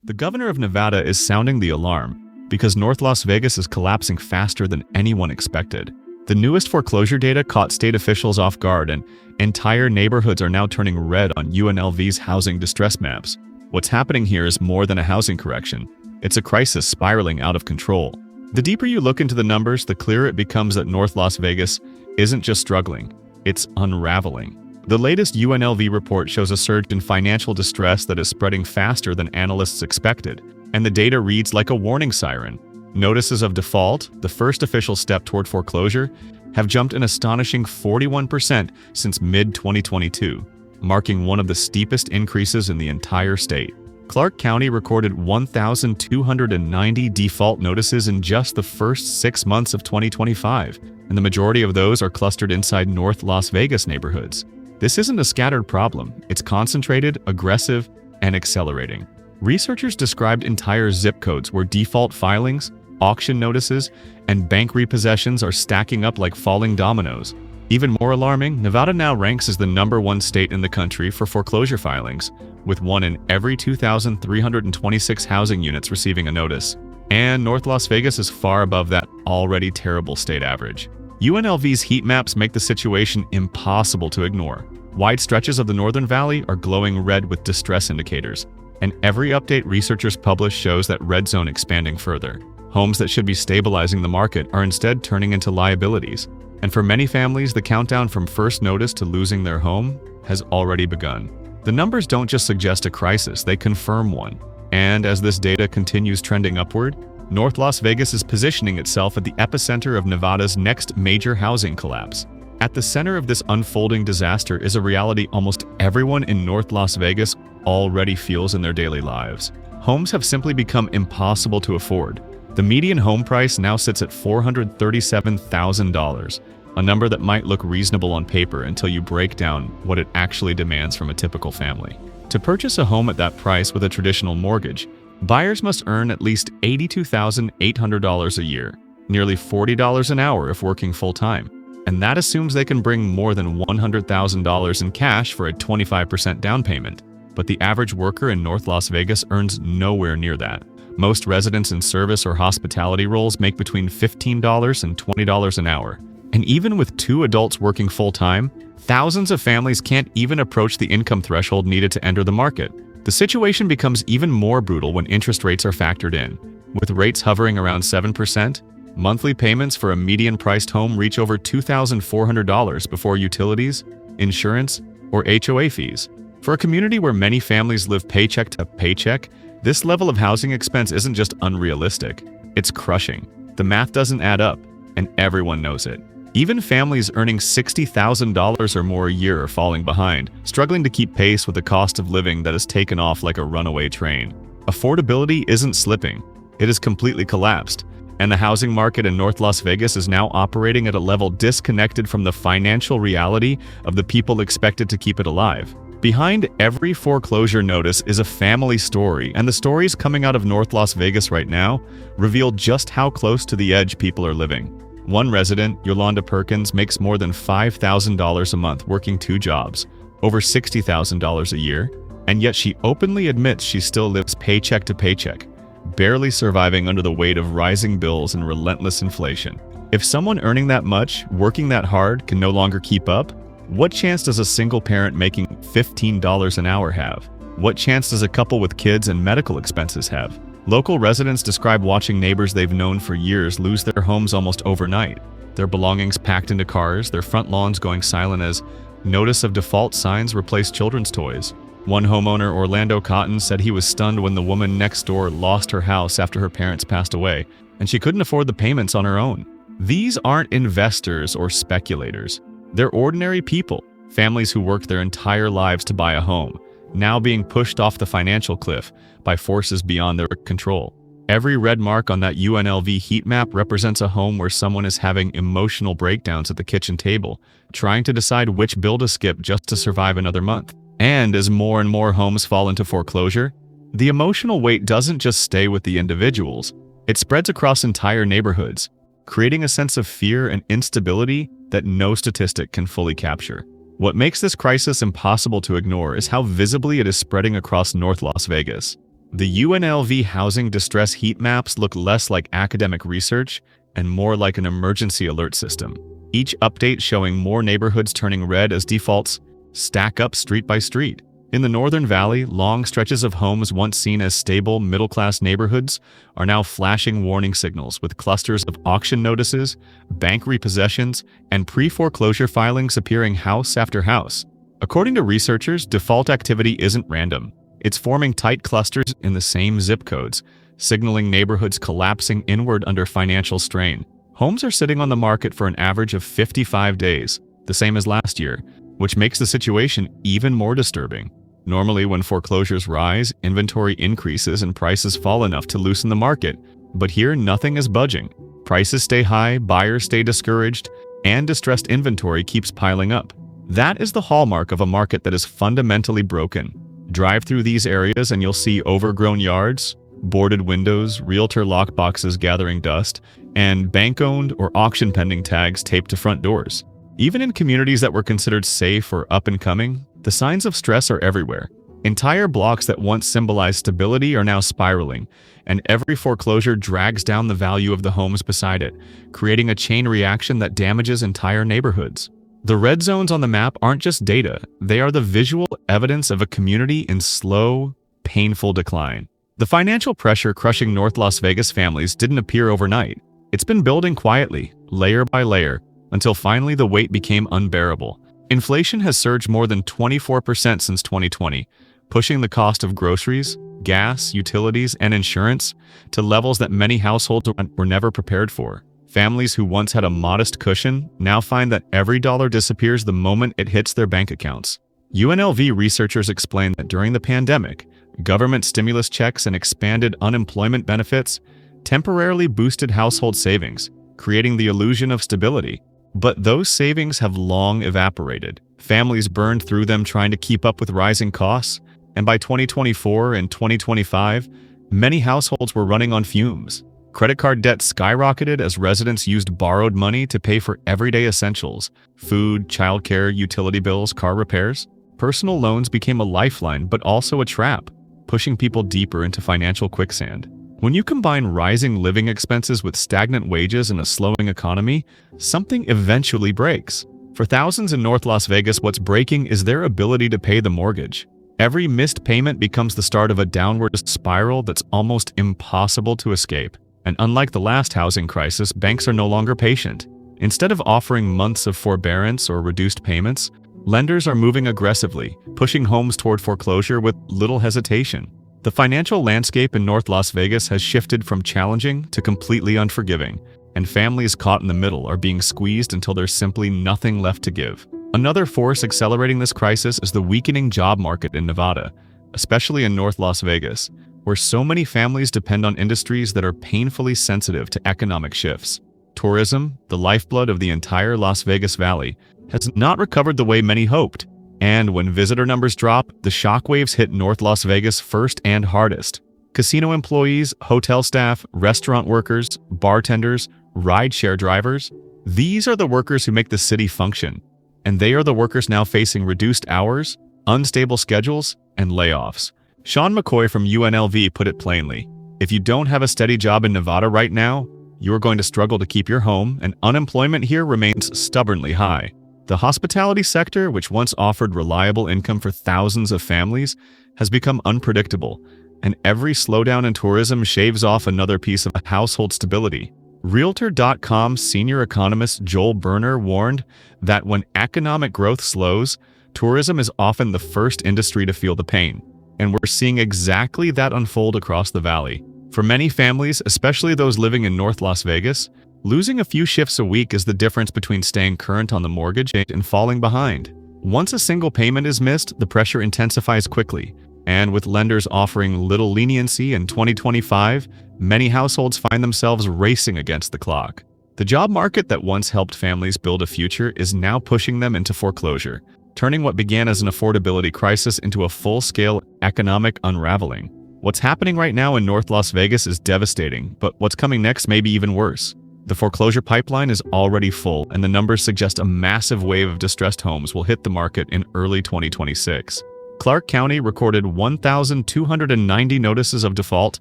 The governor of Nevada is sounding the alarm because North Las Vegas is collapsing faster than anyone expected. The newest foreclosure data caught state officials off guard, and entire neighborhoods are now turning red on UNLV's housing distress maps. What's happening here is more than a housing correction. It's a crisis spiraling out of control. The deeper you look into the numbers, the clearer it becomes that North Las Vegas isn't just struggling, it's unraveling. The latest UNLV report shows a surge in financial distress that is spreading faster than analysts expected, and the data reads like a warning siren. Notices of default, the first official step toward foreclosure, have jumped an astonishing 41% since mid-2022, marking one of the steepest increases in the entire state. Clark County recorded 1,290 default notices in just the first 6 months of 2025, and the majority of those are clustered inside North Las Vegas neighborhoods. This isn't a scattered problem, it's concentrated, aggressive, and accelerating. Researchers described entire zip codes where default filings, auction notices, and bank repossessions are stacking up like falling dominoes. Even more alarming, Nevada now ranks as the #1 state in the country for foreclosure filings, with 1 in every 2,326 housing units receiving a notice. And North Las Vegas is far above that already terrible state average. UNLV's heat maps make the situation impossible to ignore. Wide stretches of the Northern Valley are glowing red with distress indicators, and every update researchers publish shows that red zone expanding further. Homes that should be stabilizing the market are instead turning into liabilities. And for many families, the countdown from first notice to losing their home has already begun. The numbers don't just suggest a crisis, they confirm one. And as this data continues trending upward, North Las Vegas is positioning itself at the epicenter of Nevada's next major housing collapse. At the center of this unfolding disaster is a reality almost everyone in North Las Vegas already feels in their daily lives. Homes have simply become impossible to afford. The median home price now sits at $437,000, a number that might look reasonable on paper until you break down what it actually demands from a typical family. To purchase a home at that price with a traditional mortgage, buyers must earn at least $82,800 a year, nearly $40 an hour if working full-time. And that assumes they can bring more than $100,000 in cash for a 25% down payment. But the average worker in North Las Vegas earns nowhere near that. Most residents in service or hospitality roles make between $15 and $20 an hour. And even with 2 adults working full-time, thousands of families can't even approach the income threshold needed to enter the market. The situation becomes even more brutal when interest rates are factored in. With rates hovering around 7%, monthly payments for a median-priced home reach over $2,400 before utilities, insurance, or HOA fees. For a community where many families live paycheck to paycheck, this level of housing expense isn't just unrealistic, it's crushing. The math doesn't add up, and everyone knows it. Even families earning $60,000 or more a year are falling behind, struggling to keep pace with the cost of living that has taken off like a runaway train. Affordability isn't slipping, it has completely collapsed, and the housing market in North Las Vegas is now operating at a level disconnected from the financial reality of the people expected to keep it alive. Behind every foreclosure notice is a family story, and the stories coming out of North Las Vegas right now reveal just how close to the edge people are living. One resident, Yolanda Perkins, makes more than $5,000 a month working 2 jobs, over $60,000 a year, and yet she openly admits she still lives paycheck to paycheck, barely surviving under the weight of rising bills and relentless inflation. If someone earning that much, working that hard, can no longer keep up, what chance does a single parent making $15 an hour have? What chance does a couple with kids and medical expenses have? Local residents describe watching neighbors they've known for years lose their homes almost overnight, their belongings packed into cars, their front lawns going silent as notice of default signs replace children's toys. One homeowner, Orlando Cotton, said he was stunned when the woman next door lost her house after her parents passed away, and she couldn't afford the payments on her own. These aren't investors or speculators. They're ordinary people, families who worked their entire lives to buy a home, now being pushed off the financial cliff by forces beyond their control. Every red mark on that UNLV heat map represents a home where someone is having emotional breakdowns at the kitchen table, trying to decide which bill to skip just to survive another month. And as more and more homes fall into foreclosure, the emotional weight doesn't just stay with the individuals, it spreads across entire neighborhoods, creating a sense of fear and instability that no statistic can fully capture. What makes this crisis impossible to ignore is how visibly it is spreading across North Las Vegas. The UNLV housing distress heat maps look less like academic research and more like an emergency alert system. Each update showing more neighborhoods turning red as defaults stack up street by street. In the Northern Valley, long stretches of homes once seen as stable, middle-class neighborhoods are now flashing warning signals with clusters of auction notices, bank repossessions, and pre-foreclosure filings appearing house after house. According to researchers, default activity isn't random. It's forming tight clusters in the same zip codes, signaling neighborhoods collapsing inward under financial strain. Homes are sitting on the market for an average of 55 days, the same as last year, which makes the situation even more disturbing. Normally, when foreclosures rise, inventory increases and prices fall enough to loosen the market. But here, nothing is budging. Prices stay high, buyers stay discouraged, and distressed inventory keeps piling up. That is the hallmark of a market that is fundamentally broken. Drive through these areas and you'll see overgrown yards, boarded windows, realtor lockboxes gathering dust, and bank-owned or auction-pending tags taped to front doors. Even in communities that were considered safe or up-and-coming, the signs of stress are everywhere. Entire blocks that once symbolized stability are now spiraling, and every foreclosure drags down the value of the homes beside it, creating a chain reaction that damages entire neighborhoods. The red zones on the map aren't just data, they are the visual evidence of a community in slow, painful decline. The financial pressure crushing North Las Vegas families didn't appear overnight. It's been building quietly, layer by layer, until finally the weight became unbearable. Inflation has surged more than 24% since 2020, pushing the cost of groceries, gas, utilities, and insurance to levels that many households were never prepared for. Families who once had a modest cushion now find that every dollar disappears the moment it hits their bank accounts. UNLV researchers explain that during the pandemic, government stimulus checks and expanded unemployment benefits temporarily boosted household savings, creating the illusion of stability. But those savings have long evaporated. Families burned through them trying to keep up with rising costs, and by 2024 and 2025, many households were running on fumes. Credit card debt skyrocketed as residents used borrowed money to pay for everyday essentials: food, childcare, utility bills, car repairs. Personal loans became a lifeline, but also a trap, pushing people deeper into financial quicksand. When you combine rising living expenses with stagnant wages and a slowing economy, something eventually breaks. For thousands in North Las Vegas, what's breaking is their ability to pay the mortgage. Every missed payment becomes the start of a downward spiral that's almost impossible to escape. And unlike the last housing crisis, banks are no longer patient. Instead of offering months of forbearance or reduced payments, lenders are moving aggressively, pushing homes toward foreclosure with little hesitation. The financial landscape in North Las Vegas has shifted from challenging to completely unforgiving, and families caught in the middle are being squeezed until there's simply nothing left to give. Another force accelerating this crisis is the weakening job market in Nevada, especially in North Las Vegas, where so many families depend on industries that are painfully sensitive to economic shifts. Tourism, the lifeblood of the entire Las Vegas Valley, has not recovered the way many hoped. And when visitor numbers drop, the shockwaves hit North Las Vegas first and hardest. Casino employees, hotel staff, restaurant workers, bartenders, rideshare drivers, these are the workers who make the city function. And they are the workers now facing reduced hours, unstable schedules, and layoffs. Sean McCoy from UNLV put it plainly: if you don't have a steady job in Nevada right now, you are going to struggle to keep your home, and unemployment here remains stubbornly high. The hospitality sector, which once offered reliable income for thousands of families, has become unpredictable, and every slowdown in tourism shaves off another piece of household stability. Realtor.com senior economist Joel Berner warned that when economic growth slows, tourism is often the first industry to feel the pain, and we're seeing exactly that unfold across the valley. For many families, especially those living in North Las Vegas, losing a few shifts a week is the difference between staying current on the mortgage and falling behind. Once a single payment is missed, the pressure intensifies quickly, and with lenders offering little leniency in 2025, many households find themselves racing against the clock. The job market that once helped families build a future is now pushing them into foreclosure, turning what began as an affordability crisis into a full-scale economic unraveling. What's happening right now in North Las Vegas is devastating, but what's coming next may be even worse. The foreclosure pipeline is already full, and the numbers suggest a massive wave of distressed homes will hit the market in early 2026. Clark County recorded 1,290 notices of default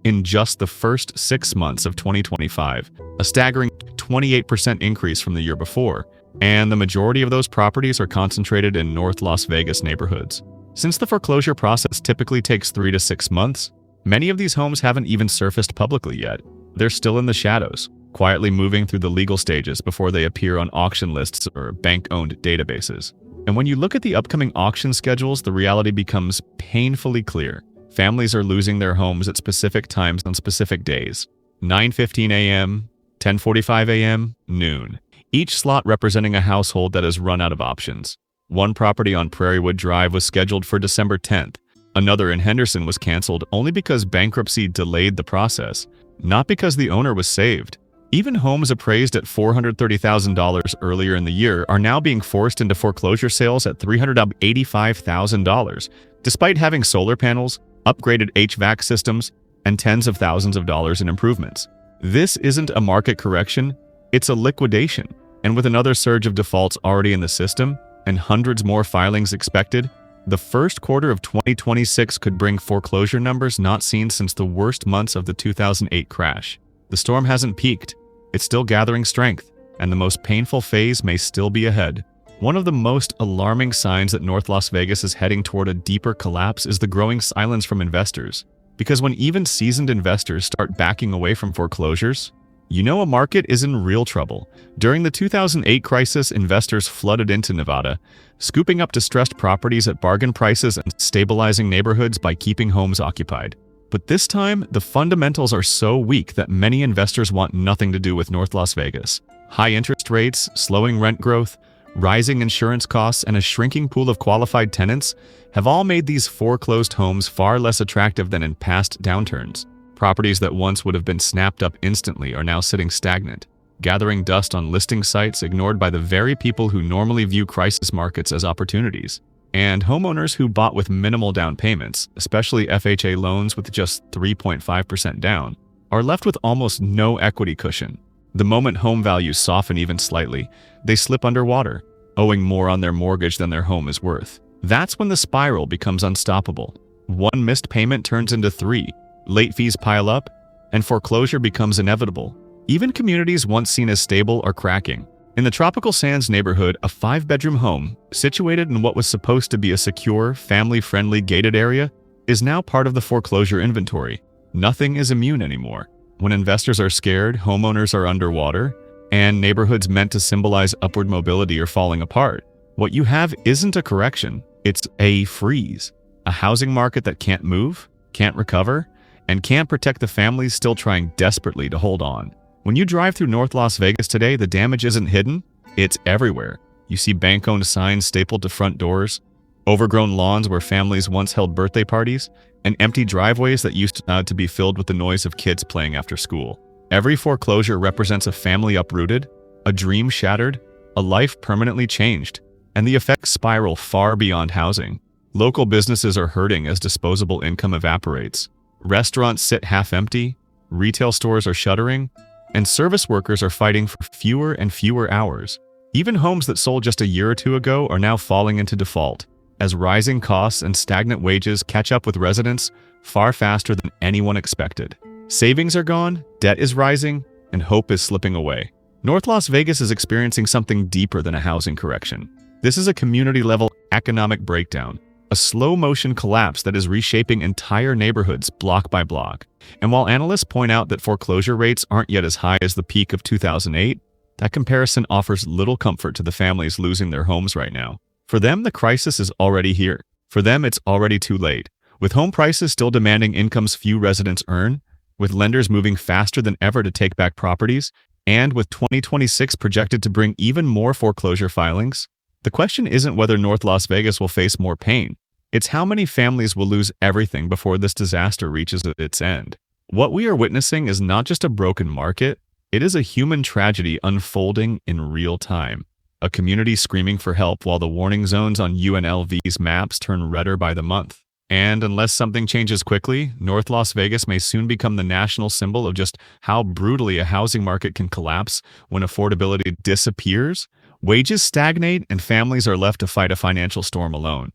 in just the first 6 months of 2025, a staggering 28% increase from the year before, and the majority of those properties are concentrated in North Las Vegas neighborhoods. Since the foreclosure process typically takes 3 to 6 months, many of these homes haven't even surfaced publicly yet. They're still in the shadows, quietly moving through the legal stages before they appear on auction lists or bank-owned databases. And when you look at the upcoming auction schedules, the reality becomes painfully clear. Families are losing their homes at specific times on specific days: 9:15 a.m., 10:45 a.m., noon. Each slot representing a household that has run out of options. One property on Prairiewood Drive was scheduled for December 10th. Another in Henderson was canceled only because bankruptcy delayed the process, not because the owner was saved. Even homes appraised at $430,000 earlier in the year are now being forced into foreclosure sales at $385,000, despite having solar panels, upgraded HVAC systems, and tens of thousands of dollars in improvements. This isn't a market correction, it's a liquidation. And with another surge of defaults already in the system, and hundreds more filings expected, the first quarter of 2026 could bring foreclosure numbers not seen since the worst months of the 2008 crash. The storm hasn't peaked, it's still gathering strength, and the most painful phase may still be ahead. One of the most alarming signs that North Las Vegas is heading toward a deeper collapse is the growing silence from investors. Because when even seasoned investors start backing away from foreclosures, you know a market is in real trouble. During the 2008 crisis, investors flooded into Nevada, scooping up distressed properties at bargain prices and stabilizing neighborhoods by keeping homes occupied. But this time, the fundamentals are so weak that many investors want nothing to do with North Las Vegas. High interest rates, slowing rent growth, rising insurance costs, and a shrinking pool of qualified tenants have all made these foreclosed homes far less attractive than in past downturns. Properties that once would have been snapped up instantly are now sitting stagnant, gathering dust on listing sites ignored by the very people who normally view crisis markets as opportunities. And homeowners who bought with minimal down payments, especially FHA loans with just 3.5% down, are left with almost no equity cushion. The moment home values soften even slightly, they slip underwater, owing more on their mortgage than their home is worth. That's when the spiral becomes unstoppable. One missed payment turns into 3, late fees pile up, and foreclosure becomes inevitable. Even communities once seen as stable are cracking. In the Tropical Sands neighborhood, a 5-bedroom home, situated in what was supposed to be a secure, family-friendly gated area, is now part of the foreclosure inventory. Nothing is immune anymore. When investors are scared, homeowners are underwater, and neighborhoods meant to symbolize upward mobility are falling apart. What you have isn't a correction, it's a freeze. A housing market that can't move, can't recover, and can't protect the families still trying desperately to hold on. When you drive through North Las Vegas today, the damage isn't hidden, it's everywhere. You see bank-owned signs stapled to front doors, overgrown lawns where families once held birthday parties, and empty driveways that used to be filled with the noise of kids playing after school. Every foreclosure represents a family uprooted, a dream shattered, a life permanently changed, and the effects spiral far beyond housing. Local businesses are hurting as disposable income evaporates. Restaurants sit half empty, retail stores are shuttering, and service workers are fighting for fewer and fewer hours. Even homes that sold just a year or two ago are now falling into default, as rising costs and stagnant wages catch up with residents far faster than anyone expected. Savings are gone, debt is rising, and hope is slipping away. North Las Vegas is experiencing something deeper than a housing correction. This is a community-level economic breakdown, a slow-motion collapse that is reshaping entire neighborhoods block by block. And while analysts point out that foreclosure rates aren't yet as high as the peak of 2008, that comparison offers little comfort to the families losing their homes right now. For them, the crisis is already here. For them, it's already too late. With home prices still demanding incomes few residents earn, with lenders moving faster than ever to take back properties, and with 2026 projected to bring even more foreclosure filings, the question isn't whether North Las Vegas will face more pain. It's how many families will lose everything before this disaster reaches its end. What we are witnessing is not just a broken market, it is a human tragedy unfolding in real time. A community screaming for help while the warning zones on UNLV's maps turn redder by the month. And unless something changes quickly, North Las Vegas may soon become the national symbol of just how brutally a housing market can collapse when affordability disappears, wages stagnate, and families are left to fight a financial storm alone.